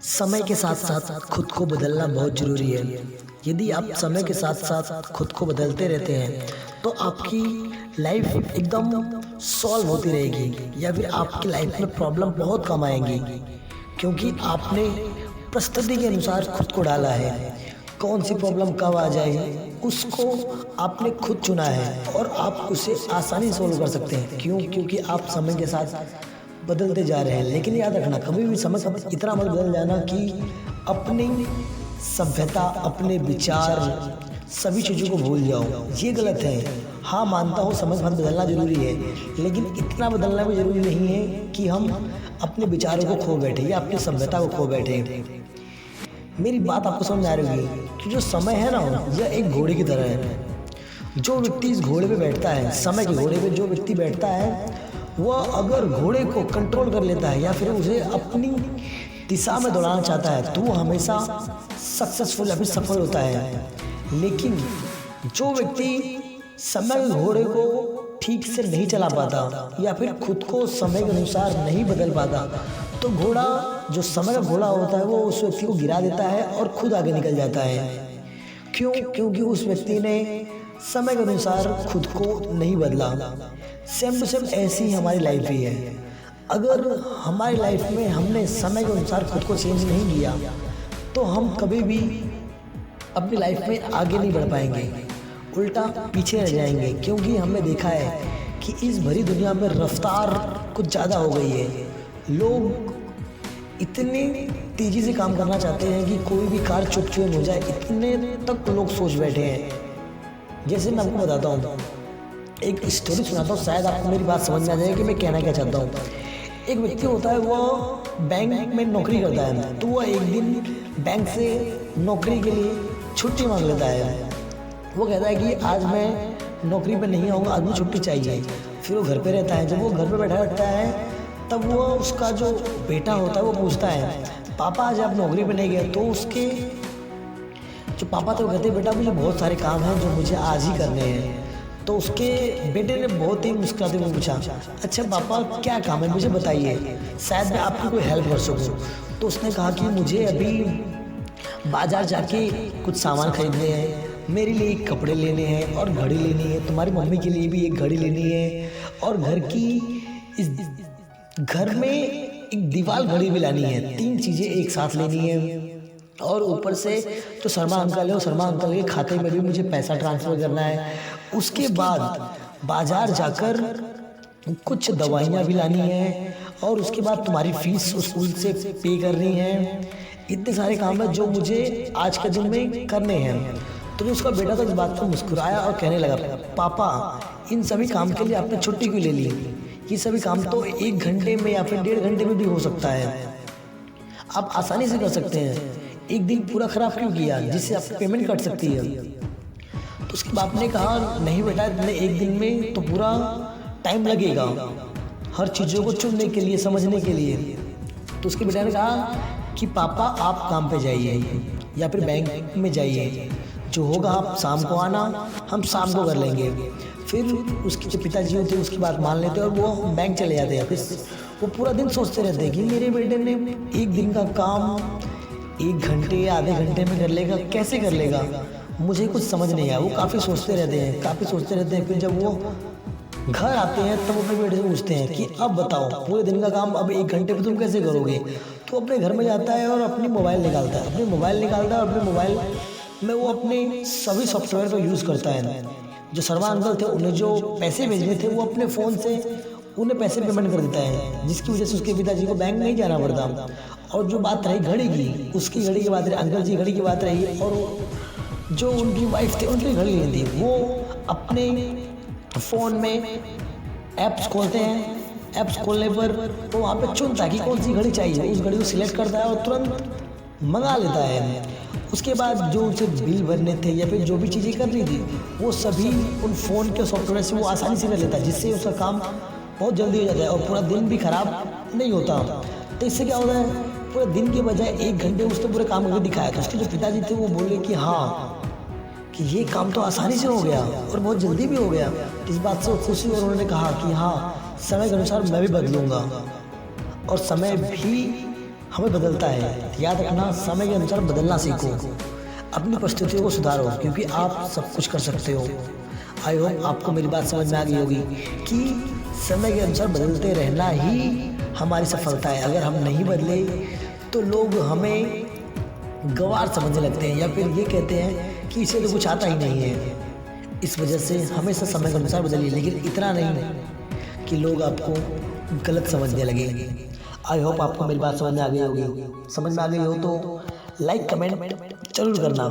समय के साथ साथ खुद को बदलना बहुत ज़रूरी है। यदि आप समय के साथ साथ खुद को बदलते रहते हैं तो आपकी लाइफ एकदम सॉल्व होती रहेगी या फिर आपकी लाइफ में प्रॉब्लम बहुत कम आएंगी, क्योंकि आपने परिस्थिति के अनुसार खुद को डाला है। कौन सी प्रॉब्लम कब आ जाए उसको आपने खुद चुना है और आप उसे आसानी से सोल्व कर सकते हैं। क्योंकि आप समय के साथ बदलते जा रहे हैं। लेकिन याद रखना, कभी भी समय इतना मत बदल जाना कि अपनी सभ्यता, अपने विचार, सभी चीज़ों को भूल जाओ। ये गलत है। हाँ, मानता हूँ समय के साथ बदलना जरूरी है, लेकिन इतना बदलना भी जरूरी नहीं है कि हम अपने विचारों को खो बैठे या अपनी सभ्यता को खो बैठे। मेरी बात आपको समझ आ रही होगी कि जो समय है ना, यह एक घोड़े की तरह है। जो व्यक्ति इस घोड़े पे बैठता है, समय के घोड़े पे जो व्यक्ति बैठता है, वह अगर घोड़े को कंट्रोल कर लेता है या फिर उसे अपनी दिशा में दौड़ाना चाहता है तो वो हमेशा सक्सेसफुल या फिर सफल होता है। लेकिन जो व्यक्ति समय के घोड़े को ठीक से नहीं चला पाता या फिर खुद को समय के अनुसार नहीं बदल पाता, तो घोड़ा, जो समय का घोड़ा होता है, वो उस व्यक्ति को गिरा देता है और खुद आगे निकल जाता है। क्योंकि उस व्यक्ति ने समय के अनुसार खुद को नहीं बदला। सेम टू सेम ऐसी ही हमारी लाइफ भी है। अगर हमारी लाइफ में हमने समय के अनुसार खुद को चेंज नहीं किया तो हम कभी भी अपनी लाइफ में आगे नहीं बढ़ पाएंगे, उल्टा पीछे रह जाएंगे। क्योंकि हमने देखा है कि इस भरी दुनिया में रफ्तार कुछ ज़्यादा हो गई है। लोग इतनी तेज़ी से काम करना चाहते हैं कि कोई भी कार चुप हो जाए, इतने तक लोग सोच बैठे हैं। जैसे मैं आपको बताता हूँ, एक स्टोरी सुनाता हूँ, शायद आपको मेरी बात समझ में आ जाए कि मैं कहना क्या चाहता हूँ। एक व्यक्ति होता है, वो बैंक में नौकरी करता है, तो वह एक दिन बैंक से नौकरी के लिए छुट्टी मांग लेता है। वो कहता है कि आज मैं नौकरी पे नहीं आऊँगा, आज मुझे छुट्टी चाहिए। फिर वो घर पे रहता है। जब वो घर पे बैठा रहता है तब वो, उसका जो बेटा होता है, वो पूछता है, पापा आज आप नौकरी पे नहीं गए? तो उसके जो पापा थे वो कहते, बेटा मुझे बहुत सारे काम हैं जो मुझे आज ही करने हैं। तो उसके बेटे ने बहुत ही मुस्कुराते हुए पूछा, अच्छा पापा क्या काम है, मुझे बताइए, शायद मैं आपकी कोई हेल्प कर सकूं। तो उसने कहा कि मुझे अभी बाजार जाके कुछ सामान खरीदने हैं, मेरे लिए एक कपड़े लेने हैं और घड़ी लेनी है, तुम्हारी मम्मी के लिए भी एक घड़ी लेनी है और घर में एक दीवार घड़ी भी लानी है। 3 चीज़ें एक साथ लेनी है। और ऊपर से जो शर्मा अंकल है, वो शर्मा अंकल के खाते में भी मुझे पैसा ट्रांसफ़र करना है। उसके बाद बाजार जाकर कुछ दवाइयाँ भी लानी है और उसके बाद तुम्हारी फीस स्कूल से पे करनी है। इतने सारे काम है जो मुझे आज के दिन में करने हैं। तो उसका बेटा तो इस बात पर मुस्कुराया और कहने लगा, पापा इन सभी काम के लिए आपने छुट्टी क्यों ले ली? ये सभी काम तो 1 घंटे में या फिर 1.5 घंटे में भी हो सकता है, आप आसानी से कर सकते हैं। एक दिन पूरा खराब क्यों किया जिससे आपकी पेमेंट कट सकती है? तो उसके बाप ने कहा, नहीं बेटा, इतने एक दिन में तो पूरा टाइम लगेगा हर चीज़ों को चुनने के लिए, समझने के लिए। तो उसके बेटा ने कहा कि पापा आप काम पे जाइए या फिर बैंक में जाइए, जो होगा आप शाम को आना, हम शाम को कर लेंगे। फिर उसके जो पिताजी होते हैं उसकी बात मान लेते हैं और वो बैंक चले जाते हैं। फिर वो पूरा दिन सोचते रहते हैं कि मेरे बेटे ने एक दिन का काम 1 घंटे या आधे घंटे में कर लेगा, कैसे कर लेगा, मुझे कुछ समझ नहीं आया। वो काफ़ी सोचते रहते हैं। फिर जब वो घर आते हैं तब अपने बेटे से पूछते हैं कि अब बताओ, पूरे दिन का काम अब 1 घंटे में तुम कैसे करोगे? तो अपने घर में जाता है और अपनी मोबाइल निकालता है। अपने मोबाइल में वो अपने सभी सॉफ्टवेयर को यूज़ करता है। जो शर्मा अंकल थे, उन्हें जो पैसे भेजने थे वो अपने फ़ोन से उन्हें पैसे पेमेंट कर देता है, जिसकी वजह से उसके पिताजी को बैंक नहीं जाना पड़ता। और जो बात रही घड़ी की, उसकी घड़ी की बात रही, अंकल जी घड़ी की बात रही, और जो उनकी वाइफ थी उनकी घड़ी नहीं थी। वो अपने फ़ोन में ऐप्स खोलते हैं, ऐप्स खोलने पर वो वहाँ पे चुनता है कि कौन सी घड़ी चाहिए, उस घड़ी को सिलेक्ट करता है और तुरंत मंगा लेता है। उसके बाद जो उसे बिल भरने थे या फिर जो भी चीज़ें करनी थी, वो सभी उन फ़ोन के सॉफ्टवेयर से वो आसानी से कर लेता है, जिससे उसका काम बहुत जल्दी हो जाता है और पूरा दिन भी ख़राब नहीं होता। तो इससे क्या होता है, पूरे दिन के बजाय 1 घंटे उसने पूरे काम करके दिखाया। तो उसके जो पिताजी थे वो बोले कि हाँ, कि ये काम तो आसानी से हो गया और बहुत जल्दी भी हो गया। इस बात से खुशी, और उन्होंने कहा कि हाँ, समय के अनुसार मैं भी बदलूँगा और समय भी हमें बदलता है। याद रखना, समय के अनुसार बदलना सीखो, अपनी परिस्थितियों को सुधारो, क्योंकि आप सब कुछ कर सकते हो। आई होप आपको मेरी बात समझ में आ गई होगी कि समय के अनुसार बदलते रहना ही हमारी सफलता है। अगर हम नहीं बदले तो लोग हमें गंवार समझने लगते हैं, या फिर ये कहते हैं कि इसे तो कुछ आता ही नहीं है। इस वजह से हमेशा समय के अनुसार बदलिए, लेकिन इतना नहीं कि लोग आपको गलत समझने लगे। आई होप आपको मेरी बात समझ में आ गई होगी। समझ में आ गई हो तो लाइक कमेंट जरूर करना।